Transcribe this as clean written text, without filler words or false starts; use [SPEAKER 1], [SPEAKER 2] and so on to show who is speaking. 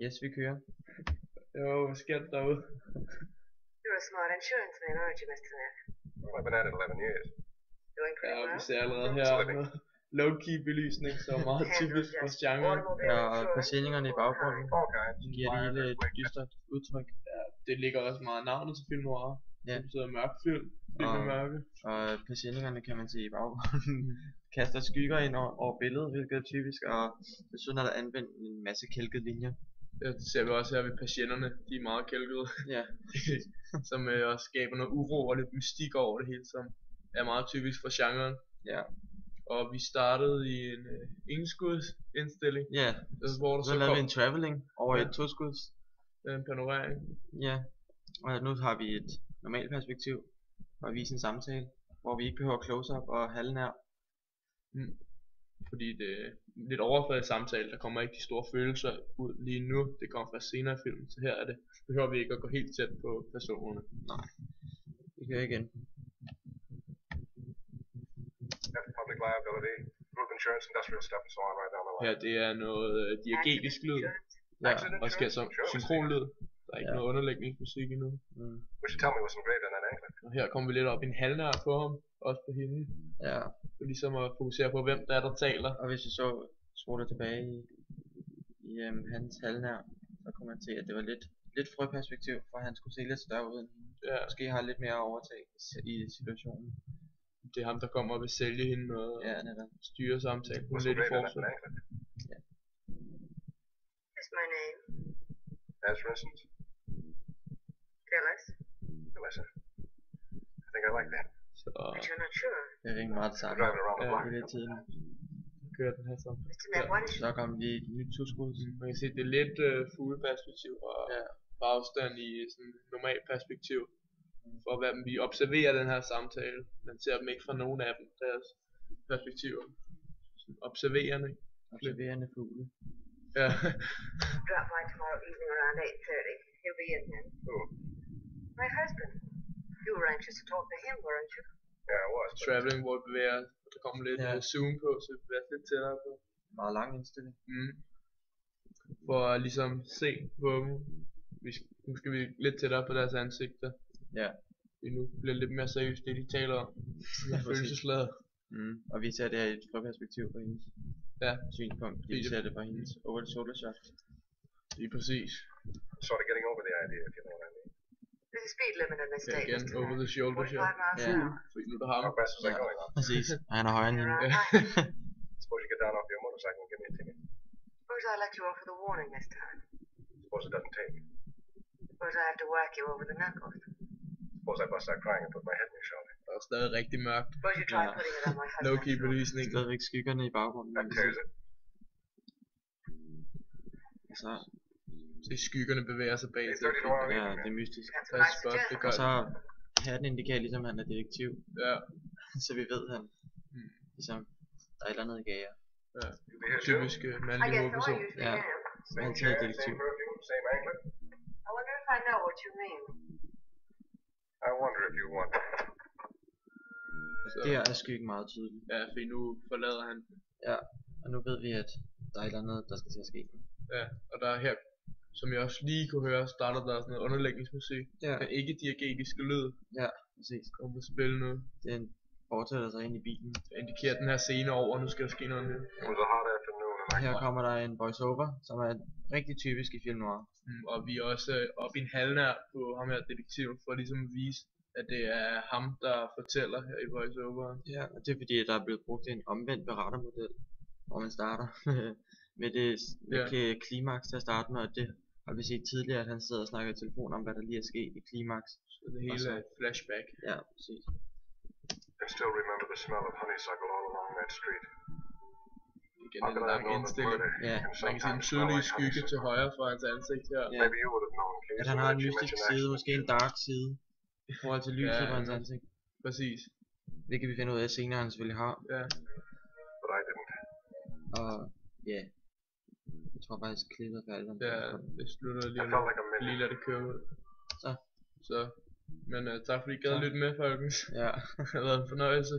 [SPEAKER 1] Yes, vi kører.
[SPEAKER 2] Jo, hvad sker der derude?
[SPEAKER 3] You're a smart insurance man, aren't you, Mr. Neff?
[SPEAKER 4] Well, I've been at it 11 years.
[SPEAKER 3] Doing pretty
[SPEAKER 2] Ja, vi
[SPEAKER 3] well?
[SPEAKER 2] ser allerede her noget low-key belysning, så er meget typisk for genren.
[SPEAKER 1] Ja, og præsendingerne i baggrunden
[SPEAKER 4] All kinds.
[SPEAKER 1] giver det hele et dystert udtryk.
[SPEAKER 2] Ja, det ligger også meget i navnet til film noir.
[SPEAKER 1] Ja.
[SPEAKER 2] Det betyder mørk film, film med mørke.
[SPEAKER 1] Og præsendingerne kan man se i baggrunden kaster skygger ind over billedet, hvilket er typisk, og desuden er der anvendt en masse kælkede linjer.
[SPEAKER 2] Ja, det ser vi også her ved patienterne, de er meget kælkede.
[SPEAKER 1] Ja,
[SPEAKER 2] Som også skaber noget uro og lidt mystik over det hele, som er meget typisk for genren.
[SPEAKER 1] ja,
[SPEAKER 2] Og vi startede i en enskudsindstilling,
[SPEAKER 1] ja.
[SPEAKER 2] hvor der
[SPEAKER 1] Så
[SPEAKER 2] så
[SPEAKER 1] lavede vi
[SPEAKER 2] kom
[SPEAKER 1] en traveling over
[SPEAKER 2] Ja.
[SPEAKER 1] et toskuds.
[SPEAKER 2] en panorering.
[SPEAKER 1] Ja, og nu har vi et normalt perspektiv for at vise en samtale, hvor vi ikke behøver close-up og halvnær.
[SPEAKER 2] Fordi det er lidt overfladisk samtale, der kommer ikke de store følelser ud lige nu. Det kommer først senere i filmen, så her er det, behøver vi ikke at gå helt tæt på personerne.
[SPEAKER 1] Nej, vi kører igen.
[SPEAKER 4] Have public liability, group insurance, industrial stuff, and so on right down the line.
[SPEAKER 2] Her det er noget diegetisk lyd,
[SPEAKER 1] Ja,
[SPEAKER 2] og sker som synkronlyd. Der er ikke noget underlægningsmusik endnu.
[SPEAKER 4] Wish you tell me what's engraved on that anklet.
[SPEAKER 2] Og her kommer vi lidt op i en halvnær på ham, også på hende.
[SPEAKER 1] ja.
[SPEAKER 2] For ligesom at fokusere på, hvem der taler.
[SPEAKER 1] Og hvis vi så spoler tilbage i hans halvnær, så kunne man se, at det var lidt frøperspektiv, for han skulle se lidt større ud end hende.
[SPEAKER 2] Ja,
[SPEAKER 1] Måske har lidt mere overtag i situationen.
[SPEAKER 2] det er ham, der kommer og vil sælge hende og
[SPEAKER 1] Ja, netop.
[SPEAKER 2] styre samtalen. Hun er
[SPEAKER 4] What's
[SPEAKER 2] lidt i
[SPEAKER 4] engraved on that
[SPEAKER 2] forsvar.
[SPEAKER 4] anklet?
[SPEAKER 3] Is my name
[SPEAKER 4] As for instance,
[SPEAKER 3] Phyllis?
[SPEAKER 4] Melissa. I think I like that.
[SPEAKER 2] Så
[SPEAKER 3] But you're not sure.
[SPEAKER 1] Det er rimelig meget det
[SPEAKER 4] I'm
[SPEAKER 1] samme.
[SPEAKER 4] driving around the
[SPEAKER 2] Ja,
[SPEAKER 4] block.
[SPEAKER 1] Det er lidt tiden.
[SPEAKER 2] kører den her sammen.
[SPEAKER 3] Mr. Neff, what is
[SPEAKER 1] Så kom vi et nyt toskud.
[SPEAKER 2] Man kan se, det er lidt fugleperspektiv og
[SPEAKER 1] Ja.
[SPEAKER 2] på afstand i sådan normal perspektiv. For hvad vi observerer den her samtale. Man ser dem ikke fra nogen af dem, deres perspektiver. Sådan observerende.
[SPEAKER 1] Observerende fugle.
[SPEAKER 2] Ja.
[SPEAKER 3] drop by tomorrow evening around 8:30? He'll be in then.
[SPEAKER 4] Who?
[SPEAKER 3] My husband. You were anxious to talk to him, weren't you?
[SPEAKER 4] Yeah, I was. But
[SPEAKER 2] Traveling, hvor vi bevæger, der kommer lidt
[SPEAKER 1] Ja.
[SPEAKER 2] zoom på, så vi bevæger os lidt tættere på.
[SPEAKER 1] Meget lang indstilling.
[SPEAKER 2] For at ligesom se på dem. Nu skal vi lidt tættere på deres ansigter.
[SPEAKER 1] Ja.
[SPEAKER 2] Fordi nu bliver det lidt mere seriøst, det de taler om.
[SPEAKER 1] Ja,
[SPEAKER 2] Følelsesladet.
[SPEAKER 1] Og vi ser det her i et frøperspektiv på hendes
[SPEAKER 2] Ja,
[SPEAKER 1] synspunkt. Vi ser det fra hendes over the shoulder shot.
[SPEAKER 2] lige præcis.
[SPEAKER 4] sort of getting over the idea, if you know what I mean.
[SPEAKER 3] There's a speed limit in this
[SPEAKER 2] Ja,
[SPEAKER 3] state,
[SPEAKER 2] igen,
[SPEAKER 3] Mr.
[SPEAKER 2] over
[SPEAKER 3] Neff.
[SPEAKER 2] the shoulder shot.
[SPEAKER 3] 45 miles
[SPEAKER 1] Ja.
[SPEAKER 3] an hour.
[SPEAKER 2] Fordi nu er der ham.
[SPEAKER 4] How fast was I
[SPEAKER 1] Ja.
[SPEAKER 4] going on?
[SPEAKER 1] Præcis. Og han er højere end hende.
[SPEAKER 3] You're
[SPEAKER 2] Ja.
[SPEAKER 3] all right.
[SPEAKER 4] Suppose you get down off your motorcycle and give me a ticket.
[SPEAKER 3] Suppose I let you off with a warning this time.
[SPEAKER 4] Suppose it doesn't take.
[SPEAKER 3] Suppose I have to whack you over the knuckles.
[SPEAKER 4] Suppose I bust out crying and put my head in your shoulder.
[SPEAKER 2] Der er stadig rigtig mørkt.
[SPEAKER 3] Suppose you try
[SPEAKER 1] Ja.
[SPEAKER 3] putting it on my husband.
[SPEAKER 2] Low-key belysning.
[SPEAKER 1] Stadigvæk skyggerne i baggrunden.
[SPEAKER 4] That
[SPEAKER 1] man kan se.
[SPEAKER 4] tears it.
[SPEAKER 1] Så
[SPEAKER 2] Så skyggerne bevæger sig bag.
[SPEAKER 4] 8:30 tomorrow
[SPEAKER 1] ja,
[SPEAKER 4] evening.
[SPEAKER 1] det er mystisk.
[SPEAKER 3] That's
[SPEAKER 2] Der
[SPEAKER 3] what
[SPEAKER 2] er
[SPEAKER 3] I
[SPEAKER 2] spot, det
[SPEAKER 3] suggest.
[SPEAKER 2] gør
[SPEAKER 1] Og så hatten indikerer ligesom at han er detektiv.
[SPEAKER 2] Ja,
[SPEAKER 1] Så vi ved han ligesom der er et eller andet i gager.
[SPEAKER 4] You'll be here soon.
[SPEAKER 2] typisk
[SPEAKER 3] I
[SPEAKER 2] mandlig
[SPEAKER 3] guess so, I
[SPEAKER 2] hovedperson.
[SPEAKER 3] usually
[SPEAKER 1] Ja.
[SPEAKER 3] am.
[SPEAKER 4] Same
[SPEAKER 1] Altid
[SPEAKER 4] chair,
[SPEAKER 1] detektiv.
[SPEAKER 4] same perfume, same anklet.
[SPEAKER 3] I wonder if I know what you mean.
[SPEAKER 4] I wonder if you want.
[SPEAKER 2] Så,
[SPEAKER 1] Der er skyggen meget tydelig.
[SPEAKER 2] ja, fordi nu forlader han.
[SPEAKER 1] Ja, og nu ved vi at der er et eller andet der skal til at ske.
[SPEAKER 2] Ja, og der er her, som jeg også lige kunne høre, starter der sådan noget underlægningsmusik.
[SPEAKER 1] Ja.
[SPEAKER 2] Den ikke diegetiske lyd
[SPEAKER 1] Ja, præcis.
[SPEAKER 2] kommer på spil nu.
[SPEAKER 1] Den fortsætter sig ind i bilen.
[SPEAKER 2] Det indikerer den her scene over, nu skal der ske noget nyt.
[SPEAKER 4] It was a hot afternoon and I
[SPEAKER 1] Her kommer der en voiceover, som er rigtig typisk i film noir.
[SPEAKER 2] Og vi er også oppe i en halvnær på ham her detektiven, for ligesom at vise, at det er ham, der fortæller her i voiceoveren.
[SPEAKER 1] Ja, og det er fordi at der er blevet brugt en omvendt berettermodel, hvor man starter med det klimaks til at starte med, og det har vi set tidligere, at han sidder og snakker i telefon om, hvad der lige er sket i klimaks.
[SPEAKER 2] Så det hele er et flashback.
[SPEAKER 1] Ja, præcis.
[SPEAKER 4] can still remember the smell of honeysuckle all along that street.
[SPEAKER 2] Igen
[SPEAKER 4] How
[SPEAKER 2] en
[SPEAKER 4] could I have
[SPEAKER 2] lang
[SPEAKER 4] known that
[SPEAKER 2] indstilling.
[SPEAKER 4] murder
[SPEAKER 1] Ja.
[SPEAKER 4] can
[SPEAKER 2] Man kan se en
[SPEAKER 4] sometimes smell
[SPEAKER 2] tydelig
[SPEAKER 4] like
[SPEAKER 2] skygge til
[SPEAKER 4] honeysuckle?
[SPEAKER 2] højre for hans ansigt her.
[SPEAKER 1] Ja.
[SPEAKER 4] Maybe you would have known, Casey,
[SPEAKER 1] At han har en
[SPEAKER 4] that you
[SPEAKER 1] mystisk
[SPEAKER 4] mentioned
[SPEAKER 1] side,
[SPEAKER 4] accident.
[SPEAKER 1] måske en dark side, i forhold til lyset
[SPEAKER 2] Ja,
[SPEAKER 1] på hans
[SPEAKER 2] ja.
[SPEAKER 1] ansigt.
[SPEAKER 2] Præcis.
[SPEAKER 1] Det kan vi finde ud af senere, han selvfølgelig har.
[SPEAKER 2] Ja.
[SPEAKER 4] But I didn't.
[SPEAKER 1] Og ja, jeg tror faktisk klippet er færdigt.
[SPEAKER 2] Ja, det slutter lige
[SPEAKER 4] I
[SPEAKER 2] om
[SPEAKER 4] felt like a
[SPEAKER 2] lidt. Lige
[SPEAKER 4] million.
[SPEAKER 2] lad det køre ud.
[SPEAKER 1] Så.
[SPEAKER 2] Men tak fordi I gad at lytte med, folkens.
[SPEAKER 1] Ja.
[SPEAKER 2] Det har været en fornøjelse.